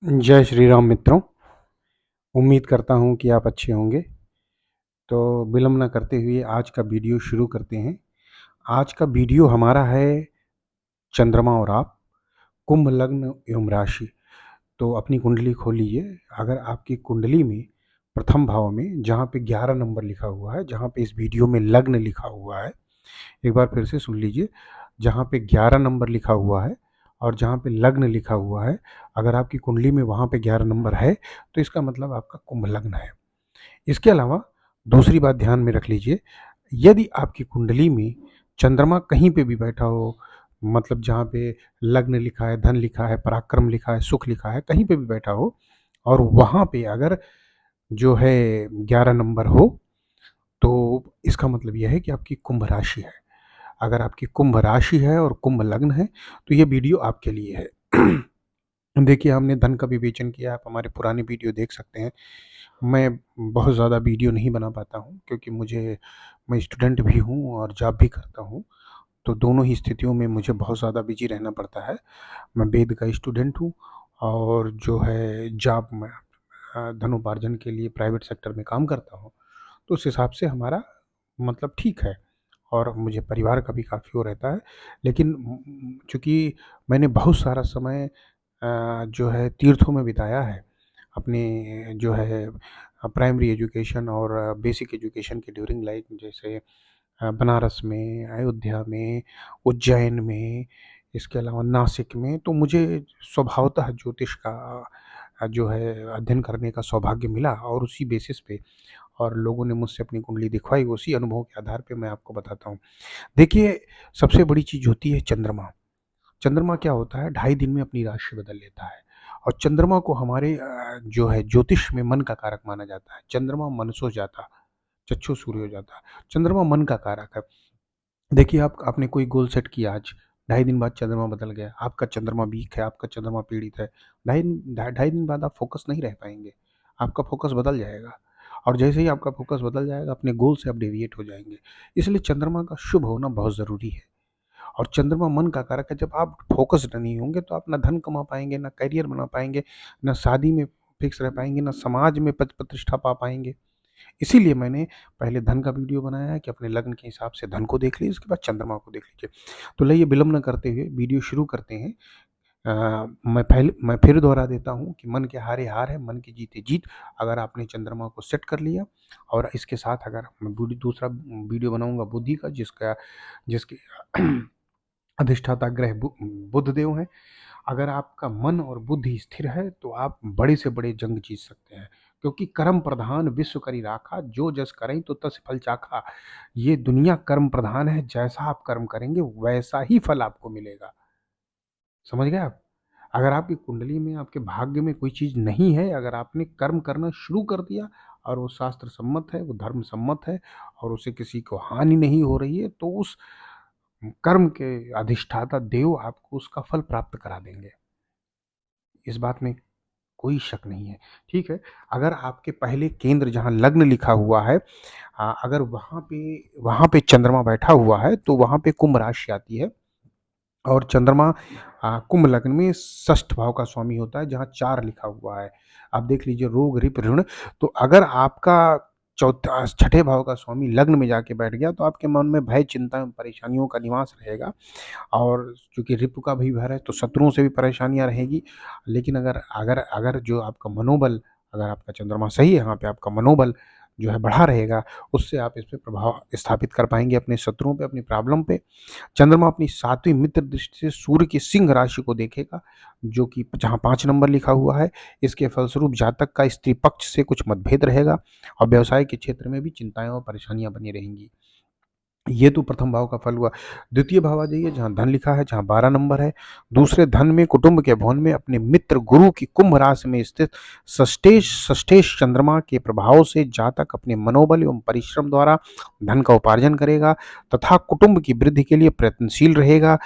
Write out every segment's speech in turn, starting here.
जय श्री राम मित्रों। उम्मीद करता हूँ कि आप अच्छे होंगे। तो विलंब न करते हुए आज का वीडियो शुरू करते हैं। आज का वीडियो हमारा है चंद्रमा और आप, कुंभ लग्न एवं राशि। तो अपनी कुंडली खोल लीजिए। अगर आपकी कुंडली में प्रथम भाव में जहाँ पे 11 नंबर लिखा हुआ है, जहाँ पे इस वीडियो में लग्न लिखा हुआ है, एक बार फिर से सुन लीजिए। जहाँ पे 11 नंबर लिखा हुआ है और जहाँ पे लग्न लिखा हुआ है, अगर आपकी कुंडली में वहाँ पे 11 नंबर है तो इसका मतलब आपका कुंभ लग्न है। इसके अलावा दूसरी बात ध्यान में रख लीजिए, यदि आपकी कुंडली में चंद्रमा कहीं पे भी बैठा हो, मतलब जहाँ पे लग्न लिखा है, धन लिखा है, पराक्रम लिखा है, सुख लिखा है, कहीं पे भी बैठा हो और वहाँ पे अगर जो है 11 नंबर हो, तो इसका मतलब यह है कि आपकी कुंभ राशि है। अगर आपकी कुंभ राशि है और कुंभ लग्न है तो ये वीडियो आपके लिए है। देखिए, हमने धन का विवेचन किया, आप हमारे पुराने वीडियो देख सकते हैं। मैं बहुत ज़्यादा वीडियो नहीं बना पाता हूँ क्योंकि मैं स्टूडेंट भी हूँ और जॉब भी करता हूँ, तो दोनों ही स्थितियों में मुझे बहुत ज़्यादा बिजी रहना पड़ता है। मैं वेद का स्टूडेंट हूँ और जो है जॉब में धनोपार्जन के लिए प्राइवेट सेक्टर में काम करता हूँ, तो उस हिसाब से हमारा मतलब ठीक है और मुझे परिवार का भी काफ़ी वो रहता है। लेकिन चूँकि मैंने बहुत सारा समय जो है तीर्थों में बिताया है, अपने जो है प्राइमरी एजुकेशन और बेसिक एजुकेशन के ड्यूरिंग लाइफ, जैसे बनारस में, अयोध्या में, उज्जैन में, इसके अलावा नासिक में, तो मुझे स्वभावतः ज्योतिष का जो है अध्ययन करने का सौभाग्य मिला और उसी बेसिस पे और लोगों ने मुझसे अपनी कुंडली दिखवाई, उसी अनुभव के आधार पे मैं आपको बताता हूँ। देखिए, सबसे बड़ी चीज़ होती है चंद्रमा। चंद्रमा क्या होता है, 2.5 दिन में अपनी राशि बदल लेता है और चंद्रमा को हमारे जो है ज्योतिष में मन का कारक माना जाता है। चंद्रमा मनसो जाता, चक्षु सूर्यो जाता। चंद्रमा मन का कारक है। देखिए, आपने कोई गोल सेट किया आज, 2.5 दिन बाद चंद्रमा बदल गया, आपका चंद्रमा वीक है, आपका चंद्रमा पीड़ित है, 2.5 दिन बाद आप फोकस नहीं रह पाएँगे, आपका फोकस बदल जाएगा और जैसे ही आपका फोकस बदल जाएगा, अपने गोल से आप डेविएट हो जाएँगे। इसलिए चंद्रमा का शुभ होना बहुत ज़रूरी है और चंद्रमा मन का कारक है। जब आप फोकस्ड नहीं होंगे तो आप ना धन कमा पाएँगे, ना करियर बना पाएँगे, ना शादी में फिक्स रह पाएँगे, ना समाज में पद प्रतिष्ठा पा पाएँगे। इसीलिए मैंने पहले धन का वीडियो बनाया है कि अपने लग्न के हिसाब से धन को देख लीजिए, उसके बाद चंद्रमा को देख लीजिए। तो लाइए विलंब न करते हुए वीडियो शुरू करते हैं। मैं फिर दोहरा देता हूँ कि मन के हारे हार है, मन की जीते जीत। अगर आपने चंद्रमा को सेट कर लिया और इसके साथ अगर मैं दूसरा वीडियो बनाऊंगा बुद्धि का, जिसके अधिष्ठाता ग्रह बुध देव हैं। अगर आपका मन और बुद्धि स्थिर है तो आप बड़े से बड़े जंग जीत सकते हैं, क्योंकि कर्म प्रधान विश्व करी राखा, जो जस करें तो तस फल चाखा। ये दुनिया कर्म प्रधान है, जैसा आप कर्म करेंगे वैसा ही फल आपको मिलेगा। समझ गए आप? अगर आपकी कुंडली में, आपके भाग्य में कोई चीज़ नहीं है, अगर आपने कर्म करना शुरू कर दिया और वो शास्त्र सम्मत है, वो धर्म सम्मत है और उसे किसी को हानि नहीं हो रही है, तो उस कर्म के अधिष्ठाता देव आपको उसका फल प्राप्त करा देंगे। इस बात में कोई शक नहीं है, ठीक है? अगर आपके पहले केंद्र जहाँ लग्न लिखा हुआ है, अगर वहाँ पे चंद्रमा बैठा हुआ है, तो वहाँ पे कुंभ राशि आती है और चंद्रमा कुंभ लग्न में षष्ठ भाव का स्वामी होता है, जहाँ 4 लिखा हुआ है। आप देख लीजिए, रोग, रिप, ऋण। तो अगर आपका छठे भाव का स्वामी लग्न में जाके बैठ गया, तो आपके मन में भय, चिंता एवं परेशानियों का निवास रहेगा और चूँकि रिपु का भी घर है, तो शत्रुओं से भी परेशानियाँ रहेगी। लेकिन अगर अगर अगर जो आपका मनोबल, अगर आपका चंद्रमा सही है, यहाँ पे आपका मनोबल जो है बढ़ा रहेगा, उससे आप इस पे प्रभाव स्थापित कर पाएँगे अपने शत्रुओं पे, अपनी प्रॉब्लम पे। चंद्रमा अपनी 7वीं मित्र दृष्टि से सूर्य की सिंह राशि को देखेगा, जो कि जहाँ 5 नंबर लिखा हुआ है। इसके फलस्वरूप जातक का स्त्री पक्ष से कुछ मतभेद रहेगा और व्यवसाय के क्षेत्र में भी चिंताएँ और परेशानियाँ बनी रहेंगी। ये तो प्रथम भाव का फल हुआ। द्वितीय भाव आ जाइए, जहाँ धन लिखा है, जहाँ 12 नंबर है। दूसरे धन में, कुटुंब के भवन में, अपने मित्र गुरु की कुंभ राशि में स्थित षष्ठेश चंद्रमा के प्रभाव से जातक अपने मनोबल एवं परिश्रम द्वारा धन का उपार्जन करेगा तथा कुटुंब की वृद्धि के लिए प्रयत्नशील रहेगा।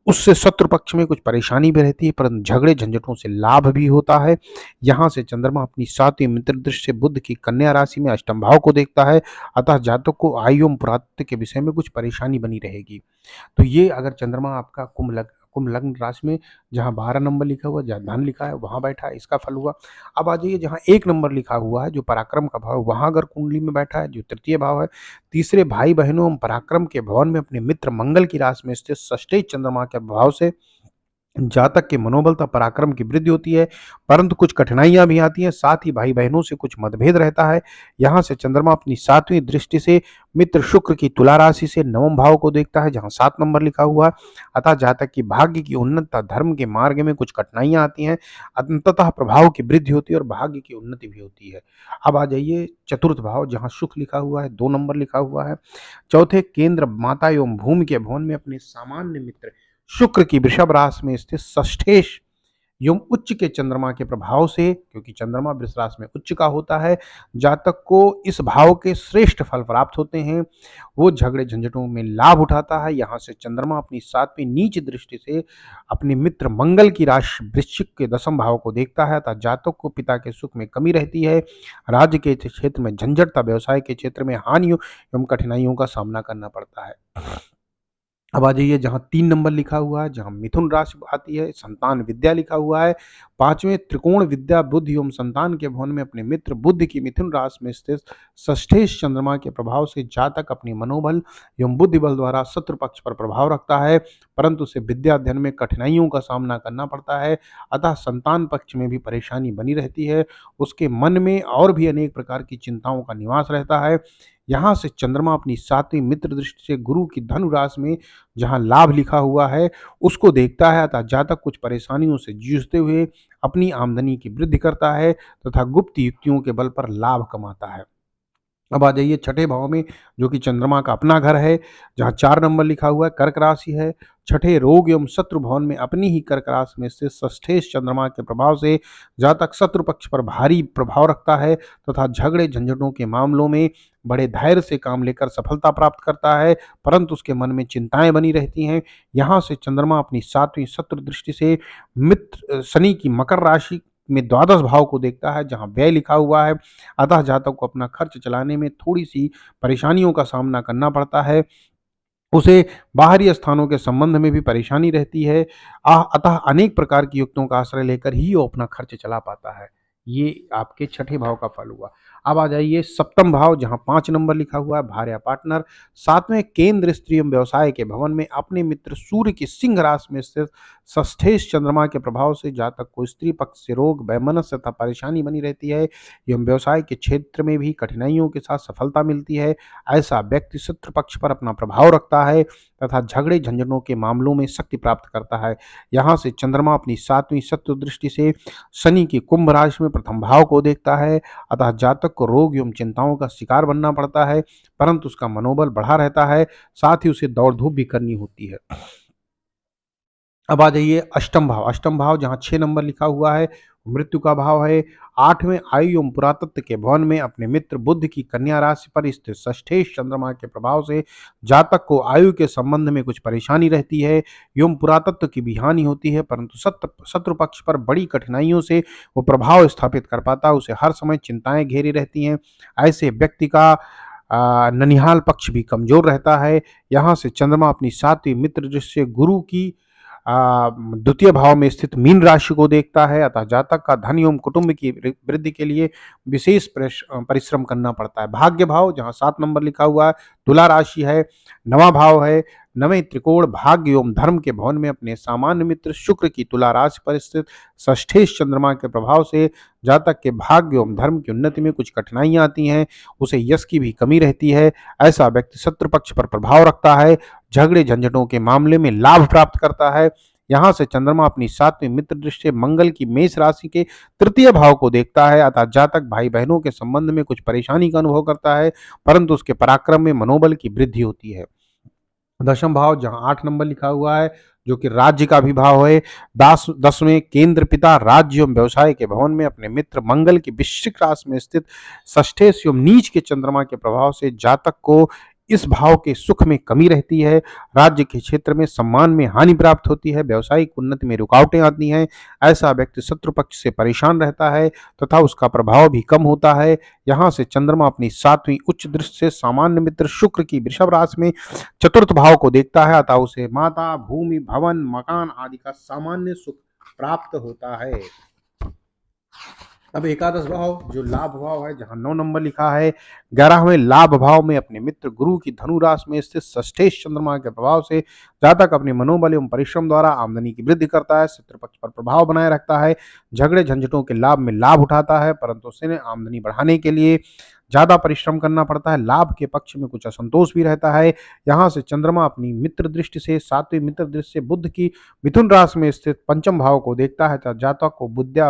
उससे शत्रु पक्ष में कुछ परेशानी भी रहती है, परंतु झगड़े झंझटों से लाभ भी होता है। यहाँ से चंद्रमा अपनी 7वीं मित्र दृष्टि से बुध की कन्या राशि में अष्टम भाव को देखता है, अतः जातक को आयु एवं प्राप्ति के विषय में कुछ परेशानी बनी रहेगी। तो ये अगर चंद्रमा आपका कुंभ लग्न राशि में जहाँ 12 नंबर लिखा हुआ है, जहाँ धन लिखा है वहाँ बैठा है, इसका फल हुआ। अब आ जाइए जहाँ 1 नंबर लिखा हुआ है जो पराक्रम का भाव, वहाँ अगर कुंडली में बैठा है जो तृतीय भाव है, तीसरे भाई बहनों एवं पराक्रम के भवन में अपने मित्र मंगल की राशि में स्थित षष्ठे चंद्रमा के भाव से जातक के मनोबल तथा पराक्रम की वृद्धि होती है, परंतु कुछ कठिनाइयां भी आती हैं, साथ ही भाई बहनों से कुछ मतभेद रहता है। यहाँ से चंद्रमा अपनी 7वीं दृष्टि से मित्र शुक्र की तुला राशि से 9वें भाव को देखता है जहाँ 7 नंबर लिखा हुआ है। अतः जातक की भाग्य की उन्नति, धर्म के मार्ग में कुछ कठिनाइयां आती हैं, अंततः प्रभाव की वृद्धि होती है और भाग्य की उन्नति भी होती है। अब आ जाइए चतुर्थ भाव जहाँ सुख लिखा हुआ है, 2 नंबर लिखा हुआ है। चौथे केंद्र माता एवं भूमि के भवन में अपने सामान्य मित्र शुक्र की वृषभ राशि में स्थित षष्ठेश एवं उच्च के चंद्रमा के प्रभाव से, क्योंकि चंद्रमा वृष राशि में उच्च का होता है, जातक को इस भाव के श्रेष्ठ फल प्राप्त होते हैं। वो झगड़े झंझटों में लाभ उठाता है। यहाँ से चंद्रमा अपनी 7वीं नीच दृष्टि से अपने मित्र मंगल की राशि वृश्चिक के 10वें भाव को देखता है, अतः जातक को पिता के सुख में कमी रहती है, राज्य के क्षेत्र में झंझट तथा व्यवसाय के क्षेत्र में हानियों एवं कठिनाइयों का सामना करना पड़ता है। अब आ जाइए जहाँ 3 नंबर लिखा हुआ है, जहाँ मिथुन राशि आती है, संतान विद्या लिखा हुआ है, 5वें त्रिकोण विद्या बुद्धि एवं संतान के भवन में अपने मित्र बुध की मिथुन राशि में स्थित षष्ठेश चंद्रमा के प्रभाव से जातक अपनी मनोबल एवं बुद्धि बल द्वारा शत्रु पक्ष पर प्रभाव रखता है, परंतु उसे विद्या अध्ययन में कठिनाइयों का सामना करना पड़ता है। अतः संतान पक्ष में भी परेशानी बनी रहती है, उसके मन में और भी अनेक प्रकार की चिंताओं का निवास रहता है। यहाँ से चंद्रमा अपनी 7वीं मित्र दृष्टि से गुरु की धनु राशि में जहाँ लाभ लिखा हुआ है उसको देखता है, अतः जातक कुछ परेशानियों से जूझते हुए अपनी आमदनी की वृद्धि करता है तथा गुप्त युक्तियों के बल पर लाभ कमाता है। अब आ जाइए छठे भाव में जो कि चंद्रमा का अपना घर है, जहाँ 4 नंबर लिखा हुआ है, कर्क राशि है। छठे रोग एवं शत्रु भवन में अपनी ही कर्क राशि में स्थित षष्ठेश चंद्रमा के प्रभाव से जातक शत्रु पक्ष पर भारी प्रभाव रखता है तथा झगड़े झंझटों के मामलों में बड़े धैर्य से काम लेकर सफलता प्राप्त करता है, परंतु उसके मन में चिंताएं बनी रहती हैं। यहाँ से चंद्रमा अपनी 7वीं शत्रु दृष्टि से मित्र शनि की मकर राशि में द्वादश भाव को देखता है जहाँ व्यय लिखा हुआ है, अतः जातक को अपना खर्च चलाने में थोड़ी सी परेशानियों का सामना करना पड़ता है। उसे बाहरी स्थानों के संबंध में भी परेशानी रहती है, अतः अनेक प्रकार की युक्तों का आश्रय लेकर ही वो अपना खर्च चला पाता है। ये आपके छठे भाव का फल हुआ। अब आ जाइए सप्तम भाव जहाँ 5 नंबर लिखा हुआ है, भार्या पार्टनर। 7वें केंद्र स्त्री एवं व्यवसाय के भवन में अपने मित्र सूर्य की सिंह राशि में स्थित षष्ठेश चंद्रमा के प्रभाव से जातक को स्त्री पक्ष से रोग, वैमनस्य तथा परेशानी बनी रहती है एवं व्यवसाय के क्षेत्र में भी कठिनाइयों के साथ सफलता मिलती है। ऐसा व्यक्ति शत्रु पक्ष पर अपना प्रभाव रखता है तथा झगड़े झंझटों के मामलों में शक्ति प्राप्त करता है। यहाँ से चंद्रमा अपनी 7वीं शत्रु दृष्टि से शनि की कुंभ राशि में प्रथम भाव को देखता है, अतः जातक को रोग एवं चिंताओं का शिकार बनना पड़ता है, परंतु उसका मनोबल बढ़ा रहता है, साथ ही उसे दौड़ धूप भी करनी होती है। अब आ जाइए अष्टम भाव। अष्टम भाव जहाँ 6 नंबर लिखा हुआ है, मृत्यु का भाव है। 8वें आयु एवं पुरातत्व के भवन में अपने मित्र बुध की कन्या राशि पर स्थित षष्ठेश चंद्रमा के प्रभाव से जातक को आयु के संबंध में कुछ परेशानी रहती है एवं पुरातत्व की भी हानि होती है, परंतु शत्रु पक्ष पर बड़ी कठिनाइयों से वो प्रभाव स्थापित कर पाता है। उसे हर समय चिंताएं घेरी रहती हैं। ऐसे व्यक्ति का ननिहाल पक्ष भी कमजोर रहता है। यहाँ से चंद्रमा अपनी 7वीं मित्र दृष्टि से गुरु की द्वितीय भाव में स्थित मीन राशि को देखता है, अतः जातक का धन एवं कुटुंब की वृद्धि के लिए विशेष परिश्रम करना पड़ता है। भाग्य भाव जहाँ 7 नंबर लिखा हुआ है, तुला राशि है, 9वां भाव है। 9वें त्रिकोण भाग्य एवं धर्म के भवन में अपने सामान्य मित्र शुक्र की तुला राशि पर स्थित षष्ठेश चंद्रमा के प्रभाव से जातक के भाग्य एवं धर्म की उन्नति में कुछ कठिनाइयां आती हैं, उसे यश की भी कमी रहती है। ऐसा व्यक्ति शत्रु पक्ष पर प्रभाव रखता है, झगड़े झंझटों के मामले में लाभ प्राप्त करता है। यहाँ से चंद्रमा अपनी 7वीं मित्र दृष्टि मंगल की मेष राशि के तृतीय भाव को देखता है, अतः जातक भाई बहनों के संबंध में कुछ परेशानी का अनुभव करता है, परंतु उसके पराक्रम में मनोबल की वृद्धि होती है। दशम भाव जहाँ 8 नंबर लिखा हुआ है जो कि राज्य का भी भाव है। 10वें केंद्र पिता राज्य एवं व्यवसाय के भवन में अपने मित्र मंगल की वृश्चिक राशि में स्थित षष्ठेश एवं नीच के चंद्रमा के प्रभाव से जातक को इस भाव के सुख में कमी रहती है, राज्य के क्षेत्र में सम्मान में हानि प्राप्त होती है, व्यावसायिक उन्नति में रुकावटें आती हैं। ऐसा व्यक्ति शत्रु पक्ष से परेशान रहता है तथा उसका प्रभाव भी कम होता है। यहाँ से चंद्रमा अपनी 7वीं उच्च दृष्टि से सामान्य मित्र शुक्र की वृषभ राशि में चतुर्थ भाव को देखता है, अतः उसे माता, भूमि, भवन, मकान आदि का सामान्य सुख प्राप्त होता है। अब एकादश भाव जो लाभ भाव है, जहां 9 नंबर लिखा है, 11वें लाभ भाव में अपने मित्र गुरु की धनु राशि में स्थित षष्ठेश चंद्रमा के प्रभाव से जातक अपने मनोबल एवं परिश्रम द्वारा आमदनी की वृद्धि करता है, शत्रु पक्ष पर प्रभाव बनाए रखता है, झगड़े झंझटों के लाभ में लाभ उठाता है, परंतु उसे आमदनी बढ़ाने के लिए ज्यादा परिश्रम करना पड़ता है। लाभ के पक्ष में कुछ असंतोष भी रहता है। यहाँ से चंद्रमा अपनी मित्र दृष्टि से 7वीं मित्र दृष्टि से बुध की मिथुन राशि में स्थित पंचम भाव को देखता है, तथा जातक को विद्या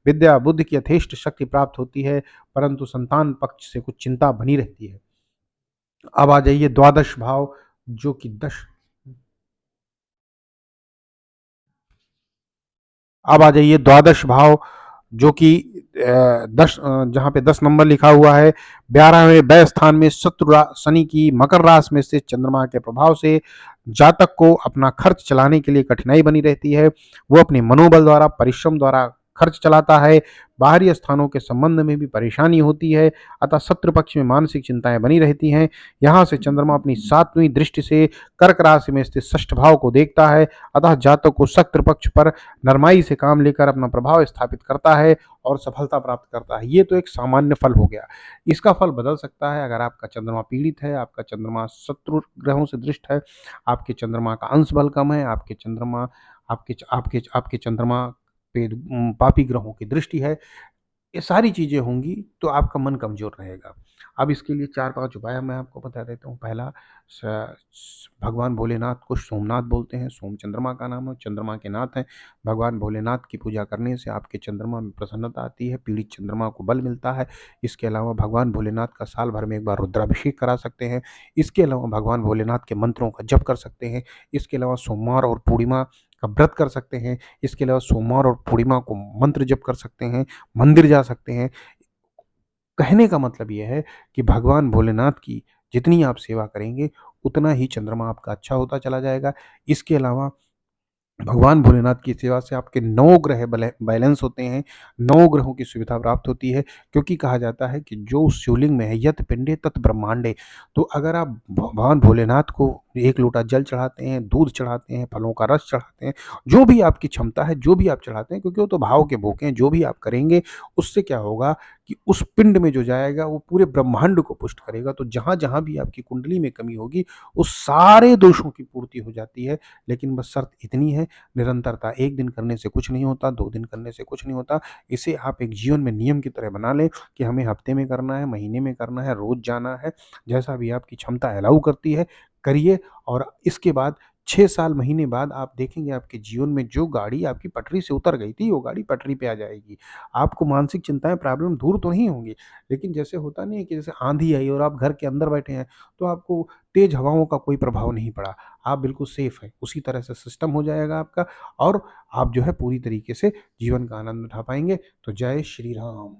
विद्या बुद्धि की यथेष्ट शक्ति प्राप्त होती है, परंतु संतान पक्ष से कुछ चिंता बनी रहती है। अब आ जाइए द्वादश भाव जो कि अब आ जाइए द्वादश भाव जो कि 10 जहाँ पे 10 नंबर लिखा हुआ है, 11वें व्यय स्थान में शनि की मकर राशि में से चंद्रमा के प्रभाव से जातक को अपना खर्च चलाने के लिए कठिनाई बनी रहती है। वो अपने मनोबल द्वारा परिश्रम द्वारा खर्च चलाता है, बाहरी स्थानों के संबंध में भी परेशानी होती है, अतः शत्रु पक्ष में मानसिक चिंताएं बनी रहती हैं। यहाँ से चंद्रमा अपनी 7वीं दृष्टि से कर्क राशि में स्थित षष्ठ भाव को देखता है, अतः जातक को शत्रु पक्ष पर नरमाई से काम लेकर अपना प्रभाव स्थापित करता है और सफलता प्राप्त करता है। ये तो एक सामान्य फल हो गया। इसका फल बदल सकता है अगर आपका चंद्रमा पीड़ित है, आपका चंद्रमा शत्रु ग्रहों से दृष्ट है, आपके चंद्रमा का अंश बल कम है, आपके चंद्रमा आपके आपके आपके चंद्रमा पे पापी ग्रहों की दृष्टि है, ये सारी चीज़ें होंगी तो आपका मन कमज़ोर रहेगा। अब इसके लिए 4-5 उपाय मैं आपको बता देता हूँ। पहला, भगवान भोलेनाथ को सोमनाथ बोलते हैं, सोम चंद्रमा का नाम है, चंद्रमा के नाथ हैं। भगवान भोलेनाथ की पूजा करने से आपके चंद्रमा में प्रसन्नता आती है, पीड़ित चंद्रमा को बल मिलता है। इसके अलावा भगवान भोलेनाथ का साल भर में एक बार रुद्राभिषेक करा सकते हैं। इसके अलावा भगवान भोलेनाथ के मंत्रों का जप कर सकते हैं। इसके अलावा सोमवार और पूर्णिमा का व्रत कर सकते हैं। इसके अलावा सोमवार और पूर्णिमा को मंत्र जप कर सकते हैं, मंदिर जा सकते हैं। कहने का मतलब ये है कि भगवान भोलेनाथ की जितनी आप सेवा करेंगे, उतना ही चंद्रमा आपका अच्छा होता चला जाएगा। इसके अलावा भगवान भोलेनाथ की सेवा से आपके 9 ग्रह बैलेंस होते हैं, 9 ग्रहों की सुविधा प्राप्त होती है, क्योंकि कहा जाता है कि जो शिवलिंग में है यत पिंडे तत् ब्रह्मांडे। तो अगर आप भगवान भोलेनाथ को 1 लोटा जल चढ़ाते हैं, दूध चढ़ाते हैं, फलों का रस चढ़ाते हैं, जो भी आपकी क्षमता है, जो भी आप चढ़ाते हैं, क्योंकि वो तो भाव के भूखे हैं, जो भी आप करेंगे उससे क्या होगा कि उस पिंड में जो जाएगा वो पूरे ब्रह्मांड को पुष्ट करेगा। तो जहाँ-जहाँ भी आपकी कुंडली में कमी होगी, उस सारे दोषों की पूर्ति हो जाती है। लेकिन बस शर्त इतनी है, निरंतरता। 1 दिन करने से कुछ नहीं होता, 2 दिन करने से कुछ नहीं होता। इसे आप एक जीवन में नियम की तरह बना लें कि हमें हफ्ते में करना है, महीने में करना है, रोज़ जाना है, जैसा भी आपकी क्षमता अलाउ करती है, करिए। और इसके बाद 6 साल महीने बाद आप देखेंगे आपके जीवन में जो गाड़ी आपकी पटरी से उतर गई थी, वो गाड़ी पटरी पे आ जाएगी। आपको मानसिक चिंताएँ, प्रॉब्लम दूर तो नहीं होंगी, लेकिन जैसे होता नहीं है कि जैसे आँधी आई और आप घर के अंदर बैठे हैं, तो आपको तेज़ हवाओं का कोई प्रभाव नहीं पड़ा। आप बिल्कुल सेफ हैं। उसी तरह से सिस्टम हो जाएगा आपका और आप जो है पूरी तरीके से जीवन का आनंद उठा पाएँगे। तो जय श्री राम।